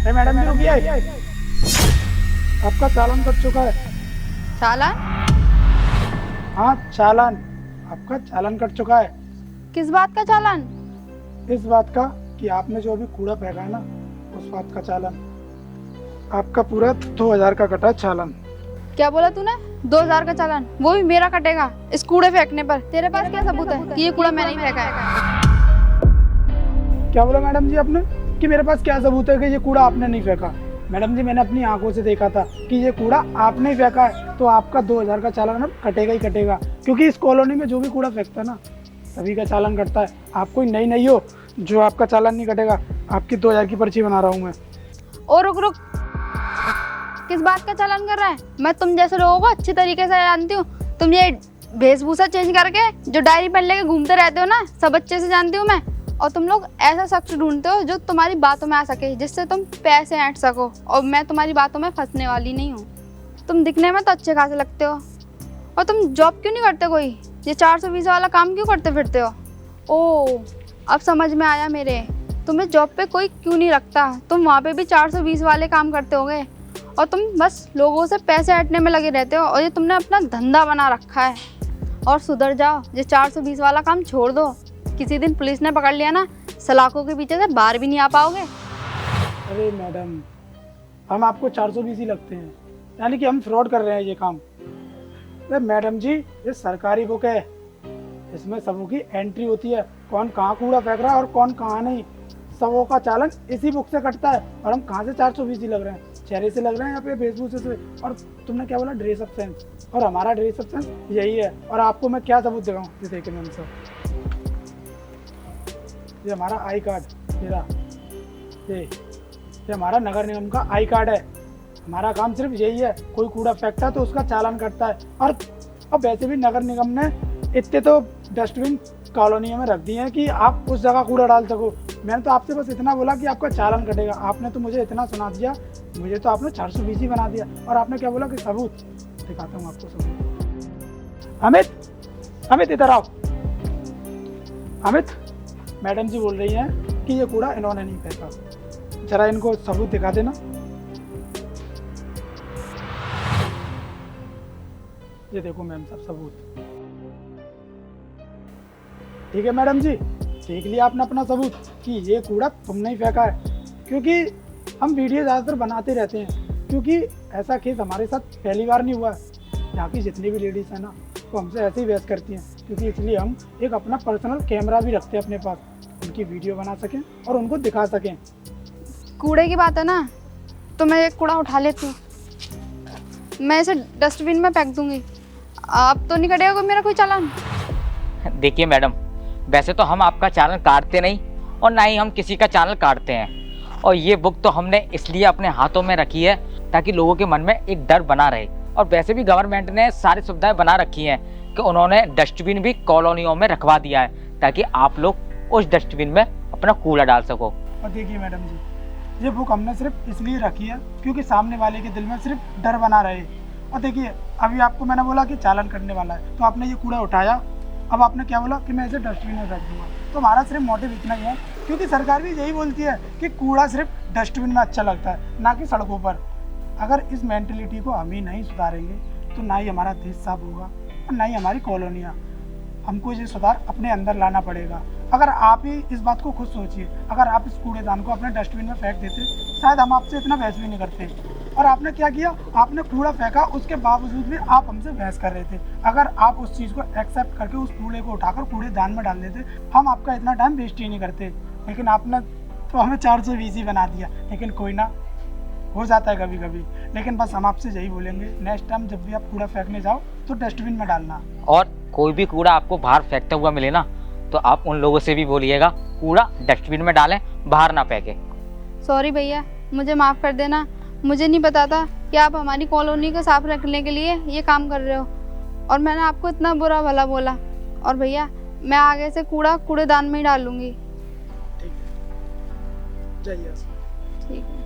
Madam जी रुकिए, आपका चालान cut चुका है। चालान? हाँ चालान, आपका चालान कट चुका है। किस बात का चालान? इस बात का कि आपने जो अभी कूड़ा फेंका है ना, उस बात का चालान। आपका पूरा 2000 का कटा है चालान। क्या बोला तूने? 2000 का चालान? वो भी मेरा कटेगा इस कूड़े फेंकने पर? तेरे पास क्या सबूत है कि ये कूड़ा मैंने ही फेंका है? क्या बोला मैडम जी आपने कि मेरे पास क्या सबूत है कि ये कूड़ा आपने नहीं फेंका? मैडम जी मैंने अपनी आंखों से देखा था कि ये कूड़ा आपने ही फेंका है, तो आपका 2000 का चालान अब कटेगा ही कटेगा, क्योंकि इस कॉलोनी में जो भी कूड़ा फेंकता है ना, सभी का चालान कटता है। आप कोई नहीं हो जो आपका चालान नहीं कटेगा। आपकी 2000 की पर्ची बना रहा हूँ मैं। और रुक रुक, किस बात का चालान कर रहा है? मैं तुम जैसे लोगों को अच्छी तरीके से जानती हूँ। तुम ये वेशभूषा चेंज करके जो डायरी पेन लेके घूमते रहते हो ना, सब अच्छे से जानती हूँ मैं। और तुम लोग ऐसा शख्स ढूंढते हो जो तुम्हारी बातों में आ सके, जिससे तुम पैसे ऐंठ सको, और मैं तुम्हारी बातों में फंसने वाली नहीं हूँ। तुम दिखने में तो अच्छे खासे लगते हो, और तुम जॉब क्यों नहीं करते कोई? ये 420 वाला काम क्यों करते फिरते हो? ओह, अब समझ में आया मेरे। तुम्हें जॉब पे कोई क्यों नहीं रखता, तुम वहाँ पे भी 420 वाले काम करते होगे, और तुम बस लोगों से पैसे ऐंठने में लगे रहते हो, और ये तुमने अपना धंधा बना रखा है। और सुधर जाओ, ये 420 वाला काम छोड़ दो। किसी दिन पुलिस ने पकड़ लिया ना, सलाखों के पीछे से बाहर भी नहीं आ पाओगे। अरे मैडम, हम आपको 420 ही लगते हैं, यानी कि हम फ्रॉड कर रहे हैं ये काम? अरे मैडम जी, ये सरकारी बुक है, इसमें सबों की एंट्री होती है, कौन कहाँ कूड़ा फेंक रहा है और कौन कहाँ नहीं। सबों का चालान इसी बुक से कटता है। और हम कहाँ से 420 ही लग रहे हैं? चेहरे से लग रहे हैं या फिर वेशभूषा से? और तुमने क्या बोला, ड्रेस अप सेंस? और हमारा ड्रेस अप सेंस यही है। और आपको मैं क्या सबूत दिखाऊं? ये देखिए मैम सर, ये हमारा आई कार्ड, मेरा ये हमारा नगर निगम का आई कार्ड है। हमारा काम सिर्फ यही है, कोई कूड़ा फेंकता है तो उसका चालान कटता है। और अब वैसे भी नगर निगम ने इतने तो डस्टबिन कॉलोनियों में रख दिए हैं कि आप उस जगह कूड़ा डाल सको। मैंने तो आपसे बस इतना बोला कि आपका चालान कटेगा, आपने तो मुझे इतना सुना दिया, मुझे तो आपने 420 ही बना दिया। और आपने क्या बोला कि सबूत दिखाता हूँ आपको सबूत। अमित इधर आओ। अमित, मैडम जी बोल रही हैं कि ये कूड़ा इन्होंने नहीं फेंका, जरा इनको सबूत दिखा देना। ये देखो मैम साहब सबूत। ठीक है मैडम जी, देख लिया आपने अपना सबूत कि ये कूड़ा तुमने ही फेंका है। क्योंकि हम वीडियो ज़्यादातर बनाते रहते हैं, क्योंकि ऐसा केस हमारे साथ पहली बार नहीं हुआ है। यहाँ की जितनी भी लेडीज़ हैं ना, वो हमसे ऐसे ही बहस करती हैं, क्योंकि इसलिए हम एक अपना पर्सनल कैमरा भी रखते हैं अपने पास, उनकी वीडियो बना सकें और उनको दिखा सकें। कूड़े की बात है ना, तो मैं एक कूड़ा उठा लेती हूँ, मैं इसे डस्टबिन में फेंक दूंगी। अब तो नहीं कटेगा कोई मेरा कोई चालान। देखिए मैडम, वैसे तो हम आपका चालान काटते नहीं, और ना ही हम किसी का चालान काटते हैं। और ये बुक तो हमने इसलिए अपने हाथों में रखी है ताकि लोगों के मन में एक डर बना रहे। और वैसे भी गवर्नमेंट ने सारी सुविधाएं बना रखी हैं कि उन्होंने डस्टबिन भी कॉलोनियों में रखवा दिया है, ताकि आप लोग उस डस्टबिन में अपना कूड़ा डाल सको। और देखिए मैडम जी, ये बुक हमने सिर्फ इसलिए रखी है क्योंकि सामने वाले के दिल में सिर्फ डर बना रहे। और देखिए, अभी आपको मैंने बोला कि चालान करने वाला है, तो आपने ये कूड़ा उठाया, अब आपने क्या बोला कि मैं इसे डस्टबिन में फेंक दूंगा। तो हमारा सिर्फ मोटिव इतना ही है, क्योंकि सरकार भी यही बोलती है कि कूड़ा सिर्फ डस्टबिन में अच्छा लगता है, ना कि सड़कों पर। अगर इस मेंटलिटी को हम ही नहीं सुधारेंगे तो ना ही हमारा देश साफ होगा और ना ही हमारी कॉलोनियाँ। हमको ये सुधार अपने अंदर लाना पड़ेगा। अगर आप ही इस बात को खुद सोचिए, अगर आप इस कूड़ेदान को अपने डस्टबिन में फेंक देते, शायद हम आपसे इतना बहस भी नहीं करते। और आपने क्या किया, आपने कूड़ा फेंका, उसके बावजूद भी आप हमसे बहस कर रहे थे। अगर आप उस चीज़ को एक्सेप्ट करके उस कूड़े को उठाकर कूड़ेदान में डाल देते, हम आपका इतना टाइम वेस्ट ही नहीं करते। लेकिन आपने तो हमें 420 ही बना दिया। लेकिन कोई ना, हो जाता है कभी कभी। लेकिन बस हम आपसे यही बोलेंगे, नेक्स्ट टाइम जब भी आप कूड़ा फेंकने जाओ तो डस्टबिन में डालना। और कोई भी कूड़ा आपको बाहर फेंकता हुआ मिले ना, तो आप उन लोगों से भी बोलिएगा कूड़ा डस्टबिन में डालें, बाहर ना फेंके। सॉरी भैया, मुझे माफ़ कर देना। मुझे नहीं पता था कि आप हमारी कॉलोनी को साफ रखने के लिए ये काम कर रहे हो, और मैंने आपको इतना बुरा भला बोला। और भैया, मैं आगे से कूड़ा कूड़ेदान में ही डालूंगी। ठीक है, जाइए। ठीक है।